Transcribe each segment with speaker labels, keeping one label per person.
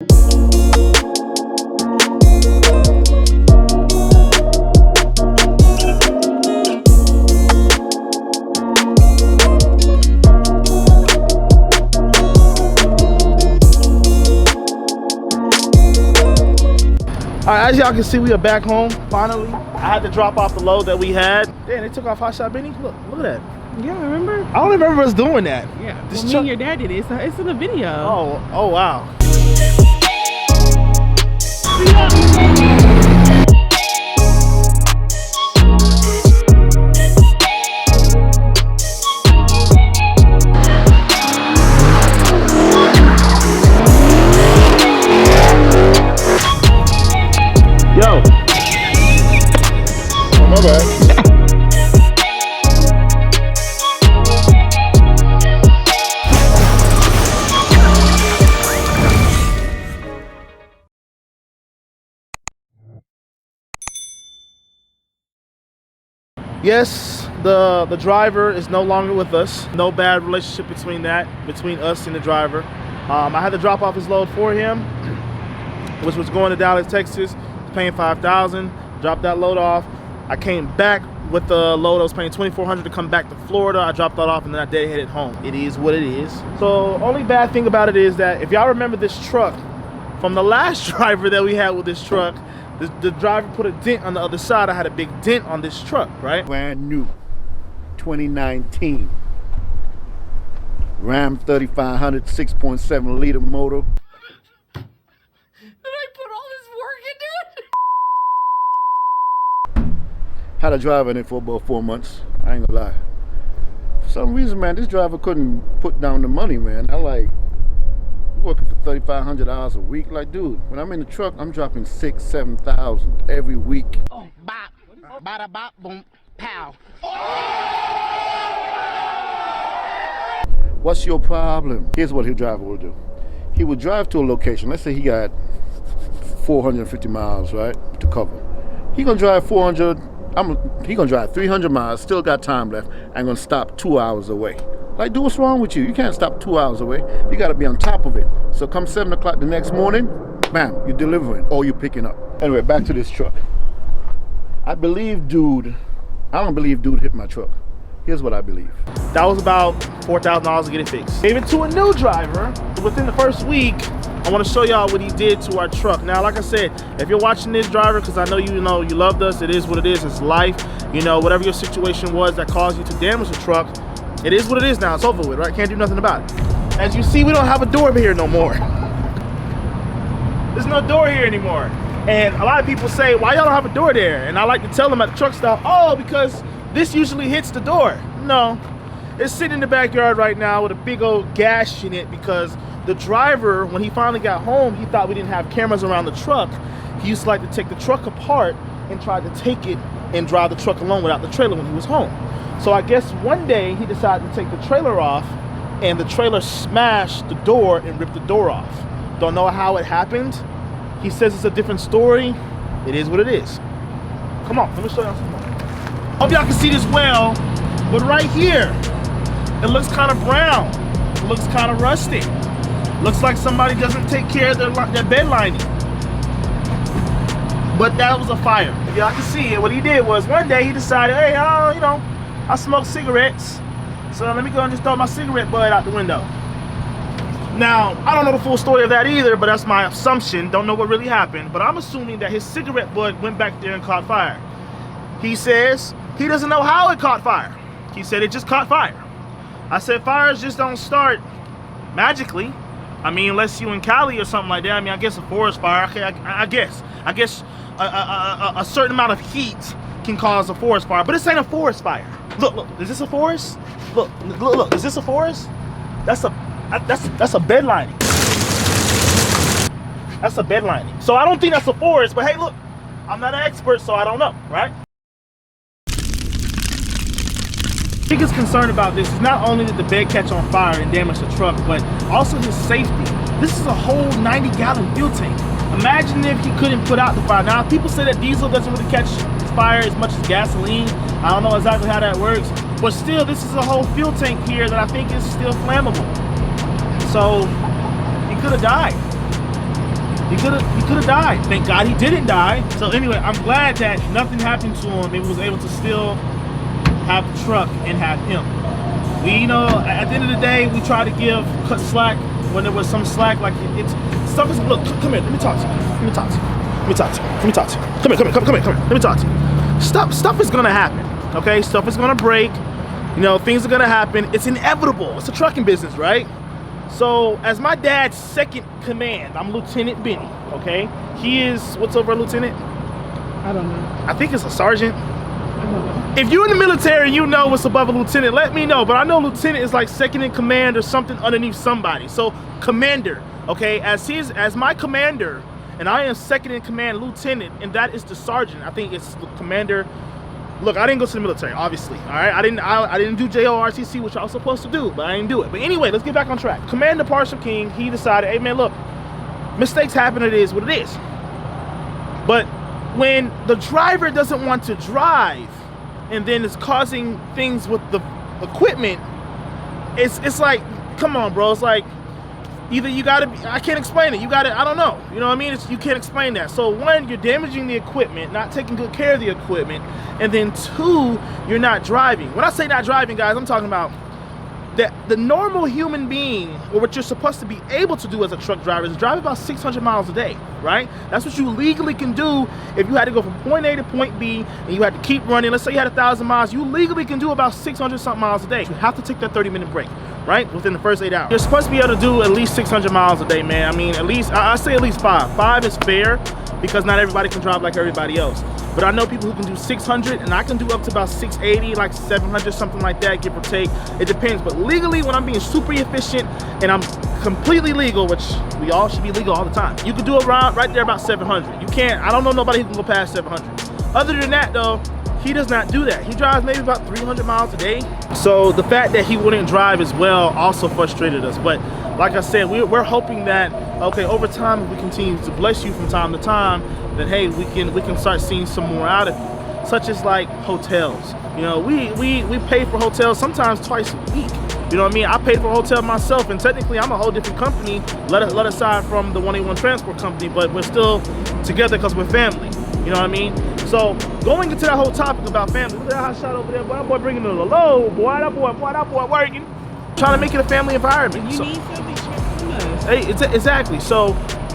Speaker 1: All right, as y'all can see, we are back home, finally. I had to drop off the load that we had. Damn, they took off Hot Shot Bennii. Look at that.
Speaker 2: Yeah, remember?
Speaker 1: I don't remember us doing that.
Speaker 2: Yeah, well, me and your dad did it. It's in the video.
Speaker 1: Oh wow. Yo. Oh, my bad. Yes, the driver is no longer with us. No bad relationship between us and the driver. I had to drop off his load for him, which was going to Dallas, Texas. Paying $5,000, dropped that load off. I came back with the load. I was paying $2,400 to come back to Florida. I dropped that off and then I headed home. It is what it is. So only bad thing about it is that if y'all remember this truck from the last driver that we had with this truck, the driver put a dent on the other side. I had a big dent on this truck, right?
Speaker 3: Brand new 2019 Ram 3500 6.7 liter motor. Had a driver in it for about 4 months. I ain't gonna lie. For some reason, man, this driver couldn't put down the money, man. I like working for $3,500 a week. Like, dude, when I'm in the truck, I'm dropping $6,000 to $7,000 every week.
Speaker 4: Oh, bop, bada bop, boom, pow.
Speaker 3: What's your problem? Here's what his driver will do. He would drive to a location. Let's say he got 450 miles, right, to cover. He gonna drive 400. He gonna drive 300 miles, still got time left, and gonna stop 2 hours away. Like, dude, what's wrong with you? You can't stop 2 hours away. You gotta be on top of it. So come 7 o'clock the next morning, bam, you're delivering or you're picking up. Anyway, back to this truck. I don't believe dude hit my truck. Here's what I believe.
Speaker 1: That was about $4,000 to get it fixed. Gave it to a new driver. Within the first week, I want to show y'all what he did to our truck. Now, like I said, if you're watching this driver, because I know you loved us, it is what it is, it's life. You know, whatever your situation was that caused you to damage the truck, it is what it is now, it's over with, right? Can't do nothing about it. As you see, we don't have a door here no more. There's no door here anymore. And a lot of people say, why y'all don't have a door there? And I like to tell them at the truck stop, oh, because this usually hits the door. No, it's sitting in the backyard right now with a big old gash in it because the driver, when he finally got home, he thought we didn't have cameras around the truck. He used to like to take the truck apart and try to take it and drive the truck alone without the trailer when he was home. So I guess one day he decided to take the trailer off and the trailer smashed the door and ripped the door off. Don't know how it happened. He says it's a different story. It is what it is. Come on, let me show y'all some more. Hope y'all can see this well, but right here, it looks kind of brown. It looks kind of rusty. Looks like somebody doesn't take care of their bed lining. But that was a fire. If y'all can see it, what he did was one day he decided, hey, I smoke cigarettes. So let me go and just throw my cigarette butt out the window. Now, I don't know the full story of that either, but that's my assumption. Don't know what really happened, but I'm assuming that his cigarette butt went back there and caught fire. He says he doesn't know how it caught fire. He said it just caught fire. I said fires just don't start magically. I mean, unless you in Cali or something like that. I mean, I guess a forest fire. Okay, I guess a certain amount of heat can cause a forest fire, but this ain't a forest fire. Look, is this a forest? Look, is this a forest? That's a bed lining. That's a bed lining. So I don't think that's a forest, but hey, look, I'm not an expert, so I don't know, right? Biggest concern about this is not only did the bed catch on fire and damage the truck, but also his safety. This is a whole 90-gallon fuel tank. Imagine if he couldn't put out the fire. Now, people say that diesel doesn't really catch fire as much as gasoline. I don't know exactly how that works, but still, this is a whole fuel tank here that I think is still flammable. So he could have died. He could have died. Thank God he didn't die. So anyway, I'm glad that nothing happened to him. It was able to still have the truck and have him. We, you know, at the end of the day, we try to cut slack when there was some slack. Like it's stuff is. Look, come here. Let me talk to you. Let me talk to you. Let me talk to you. Let me talk to you. Come here. Let me talk to you. Stuff is gonna happen. Okay, stuff is gonna break. You know, things are gonna happen. It's inevitable. It's a trucking business, right? So, as my dad's second command, I'm Lieutenant Bennii. Okay, he is what's over a lieutenant?
Speaker 2: I don't know.
Speaker 1: I think it's a sergeant.
Speaker 2: I don't know.
Speaker 1: If you're in the military, you know what's above a lieutenant. Let me know. But I know lieutenant is like second in command or something underneath somebody. So commander, okay, as my commander, and I am second in command, lieutenant, and that is the sergeant. I think it's the commander. Look, I didn't go to the military, obviously. All right, I didn't do JORTC, which I was supposed to do, but I didn't do it. But anyway, let's get back on track. Commander Partial King, he decided, hey man, look, mistakes happen. It is what it is. But when the driver doesn't want to drive, and then it's causing things with the equipment, it's like, come on, bro. It's like either you gotta be, I can't explain it. You gotta, I don't know. You know what I mean? You can't explain that. So one, you're damaging the equipment, not taking good care of the equipment, and then two, you're not driving. When I say not driving, guys, I'm talking about that the normal human being, or what you're supposed to be able to do as a truck driver, is drive about 600 miles a day, right? That's what you legally can do if you had to go from point A to point B and you had to keep running. Let's say you had 1,000 miles, you legally can do about 600 something miles a day. You have to take that 30-minute break, right? Within the first 8 hours. You're supposed to be able to do at least 600 miles a day, man. I mean, at least, I say at least 5. 5 is fair because not everybody can drive like everybody else. But I know people who can do 600, and I can do up to about 680, like 700, something like that, give or take. It depends. But legally, when I'm being super efficient and I'm completely legal, which we all should be legal all the time, you can do around right there about 700. You can't, I don't know nobody who can go past 700. Other than that, though, he does not do that. He drives maybe about 300 miles a day. So the fact that he wouldn't drive as well also frustrated us. But like I said, we're hoping that, okay, over time, if we continue to bless you from time to time, then hey, we can start seeing some more out of you, such as like hotels. You know, we pay for hotels sometimes twice a week. You know what I mean? I paid for a hotel myself, and technically I'm a whole different company, let aside from the 181 Transport Company, but we're still together because we're family. You know what I mean? So going into that whole topic about family, look at that hot shot over there, boy. That boy bringing it a low, boy. That boy working, trying to make it a family environment.
Speaker 2: You need something from us.
Speaker 1: Hey, exactly. So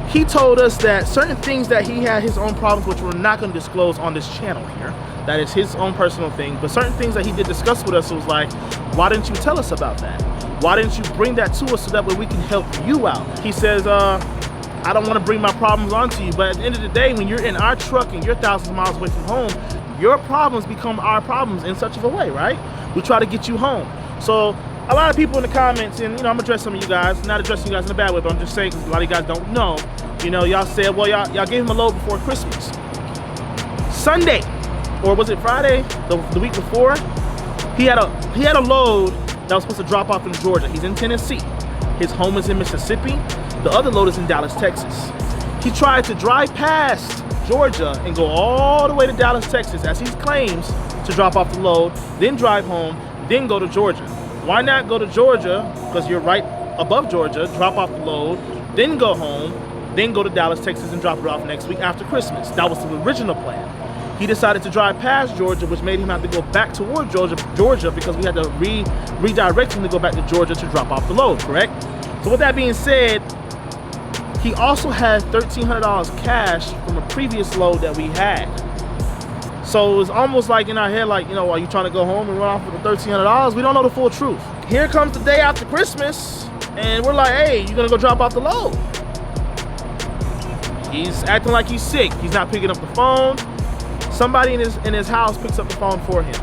Speaker 1: he told us that certain things that he had his own problems, which we're not going to disclose on this channel here. That is his own personal thing. But certain things that he did discuss with us, it was like, why didn't you tell us about that? Why didn't you bring that to us so that way we can help you out? He says, I don't want to bring my problems onto you, but at the end of the day, when you're in our truck and you're thousands of miles away from home, your problems become our problems in such of a way, right? We try to get you home. So a lot of people in the comments, and you know, I'm gonna address some of you guys, not addressing you guys in a bad way, but I'm just saying because a lot of you guys don't know. You know, y'all said, well, y'all gave him a load before Christmas. Sunday, or was it Friday, the week before? He had a load that was supposed to drop off in Georgia. He's in Tennessee. His home is in Mississippi. The other load is in Dallas, Texas. He tried to drive past Georgia and go all the way to Dallas, Texas, as he claims, to drop off the load, then drive home, then go to Georgia. Why not go to Georgia, because you're right above Georgia, drop off the load, then go home, then go to Dallas, Texas, and drop it off next week after Christmas? That was the original plan. He decided to drive past Georgia, which made him have to go back toward Georgia because we had to redirect him to go back to Georgia to drop off the load, correct? So with that being said, he also had $1,300 cash from a previous load that we had. So it was almost like in our head, like, you know, are you trying to go home and run off with the $1,300? We don't know the full truth. Here comes the day after Christmas, and we're like, hey, you gonna go drop off the load? He's acting like he's sick. He's not picking up the phone. Somebody in his house picks up the phone for him.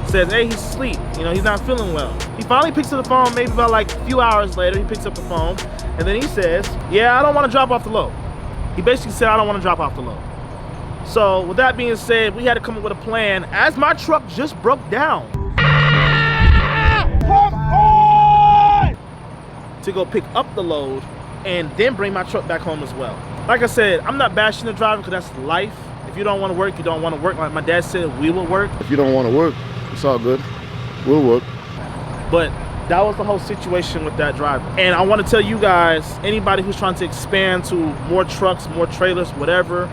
Speaker 1: Says, hey, he's asleep. You know, he's not feeling well. He finally picks up the phone, maybe about like a few hours later, he picks up the phone, and then he says, yeah, I don't want to drop off the load. He basically said, I don't want to drop off the load. So with that being said, we had to come up with a plan as my truck just broke down. Come on! To go pick up the load and then bring my truck back home as well. Like I said, I'm not bashing the driver because that's life. If you don't want to work, you don't want to work. Like my dad said, we will work.
Speaker 3: If you don't want to work, it's all good. We'll work.
Speaker 1: But that was the whole situation with that driver. And I want to tell you guys, anybody who's trying to expand to more trucks, more trailers, whatever,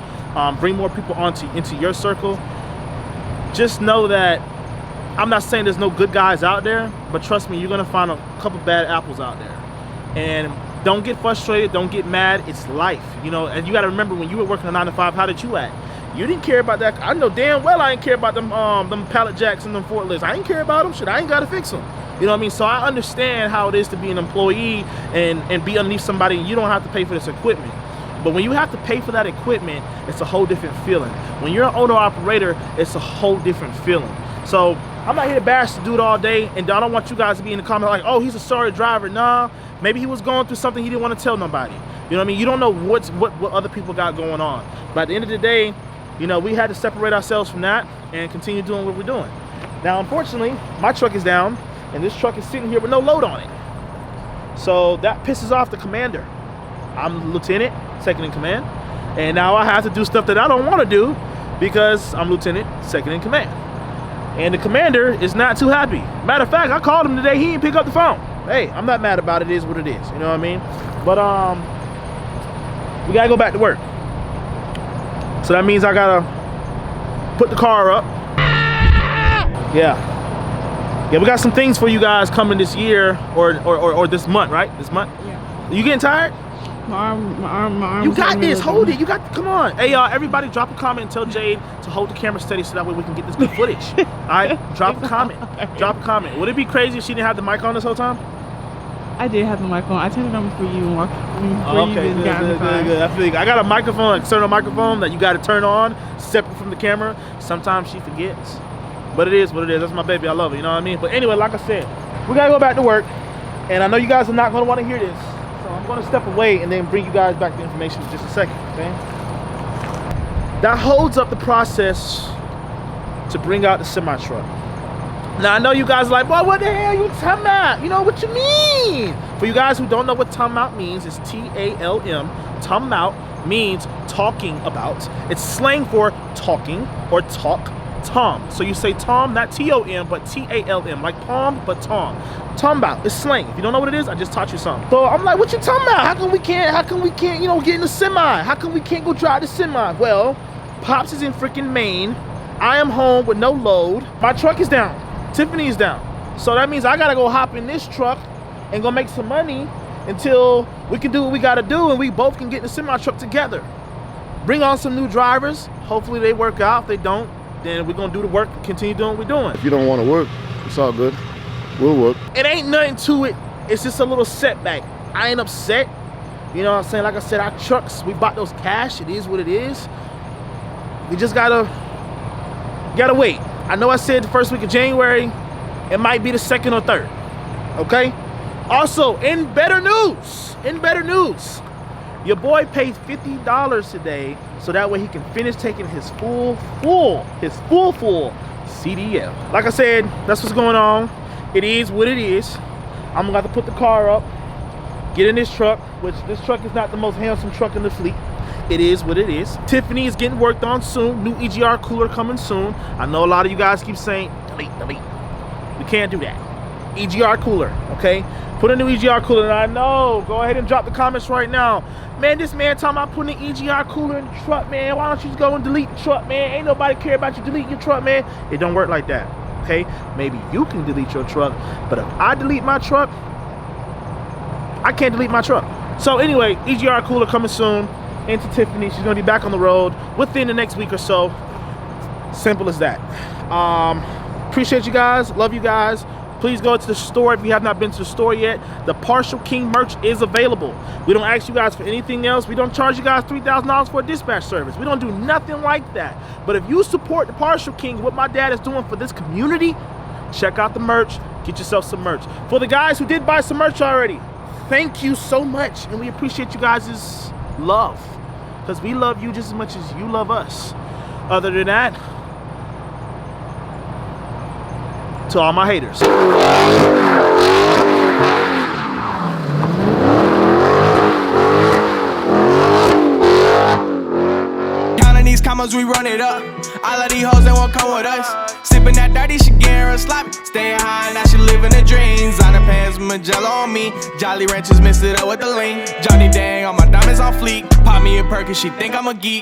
Speaker 1: bring more people into your circle, just know that I'm not saying there's no good guys out there, but trust me, you're gonna find a couple bad apples out there. And don't get frustrated, don't get mad, it's life, you know. And you gotta remember, when you were working a 9 to 5, how did you act? You didn't care about that. I know damn well I didn't care about them pallet jacks and them forklifts. I didn't care about them, shit, I ain't gotta fix them. You know what I mean? So I understand how it is to be an employee and be underneath somebody, and you don't have to pay for this equipment. But when you have to pay for that equipment, it's a whole different feeling. When you're an owner operator, it's a whole different feeling. So I'm not here to bash the dude all day, and I don't want you guys to be in the comments like, oh, he's a sorry driver. Nah, maybe he was going through something he didn't want to tell nobody. You know what I mean? You don't know what other people got going on. But at the end of the day, you know, we had to separate ourselves from that and continue doing what we're doing. Now, unfortunately, my truck is down, and this truck is sitting here with no load on it. So that pisses off the commander. I'm lieutenant, second in command, and now I have to do stuff that I don't want to do because I'm lieutenant, second in command. And the commander is not too happy. Matter of fact, I called him today, he didn't pick up the phone. Hey, I'm not mad about it, it is what it is, you know what I mean? But we gotta go back to work. So that means I gotta put the car up. Yeah, we got some things for you guys coming this year or this month, right? This month?
Speaker 2: Yeah.
Speaker 1: You getting tired?
Speaker 2: My arm.
Speaker 1: You got this, hold it, you got, come on. Hey y'all, everybody drop a comment and tell Jade to hold the camera steady so that way we can get this good footage. All right, drop a comment, drop a comment. Would it be crazy if she didn't have the mic on this whole time?
Speaker 2: I did have the mic on. I turned it on for you and walked.
Speaker 1: Okay, good. I feel like I got a microphone, an external microphone that you got to turn on separate from the camera. Sometimes she forgets, but it is what it is. That's my baby, I love it, you know what I mean? But anyway, like I said, we gotta go back to work, and I know you guys are not gonna want to hear this. So I'm gonna step away and then bring you guys back the information in just a second, okay? That holds up the process to bring out the semi-truck. Now I know you guys are like, boy, what the hell you talking about? You know what you mean? For you guys who don't know what time out means, it's T-A-L-M. Time out means talking about. It's slang for talking or talk. Tom. So you say Tom, not T-O-M, but T-A-L-M, like palm, but Tom. Talking about, it's slang. If you don't know what it is, I just taught you something. So I'm like, what you talking about? How come we can't, you know, get in the semi? How come we can't go drive the semi? Well, Pops is in freaking Maine. I am home with no load. My truck is down. Tiffany's down. So that means I gotta go hop in this truck and go make some money until we can do what we gotta do and we both can get in the semi truck together. Bring on some new drivers. Hopefully they work out. If they don't, then we're gonna do the work and continue doing what we're doing.
Speaker 3: If you don't want to work, it's all good. We'll work.
Speaker 1: It ain't nothing to it. It's just a little setback. I ain't upset. You know what I'm saying? Like I said, our trucks, we bought those cash. It is what it is. We just gotta wait. I know I said the first week of January. It might be the 2nd or 3rd. Okay? Also, in better news, your boy paid $50 today so that way he can finish taking his full CDL. Like I said, that's what's going on. It is what it is. I'm gonna have to put the car up, get in this truck, which this truck is not the most handsome truck in the fleet. It is what it is. Tiffany is getting worked on soon. New EGR cooler coming soon. I know a lot of you guys keep saying, delete. We can't do that. EGR cooler, okay? Put a new EGR cooler, and I know, go ahead and drop the comments right now. Man, this man talking about putting an EGR cooler in the truck, man. Why don't you just go and delete the truck, man? Ain't nobody care about you deleting your truck, man. It don't work like that, okay? Maybe you can delete your truck, but if I delete my truck, I can't delete my truck. So anyway, EGR cooler coming soon into Tiffany. She's gonna be back on the road within the next week or so. Simple as that. Appreciate you guys, love you guys. Please go to the store if you have not been to the store yet. The Partial King merch is available. We don't ask you guys for anything else. We don't charge you guys $3,000 for a dispatch service. We don't do nothing like that. But if you support the Partial King, what my dad is doing for this community, check out the merch, get yourself some merch. For the guys who did buy some merch already, thank you so much. And we appreciate you guys' love, because we love you just as much as you love us. Other than that, to all my haters.
Speaker 5: Counting these commas, we run it up. All of these hoes, they won't come with us. sipping that dirty, she getting real sloppy. Staying high, now she living the dreams. On her pants, Magello on me. Jolly Ranchers mixed it up with the lean. Johnny Dang, all my diamonds on fleek. Pop me a perk, she think I'm a geek.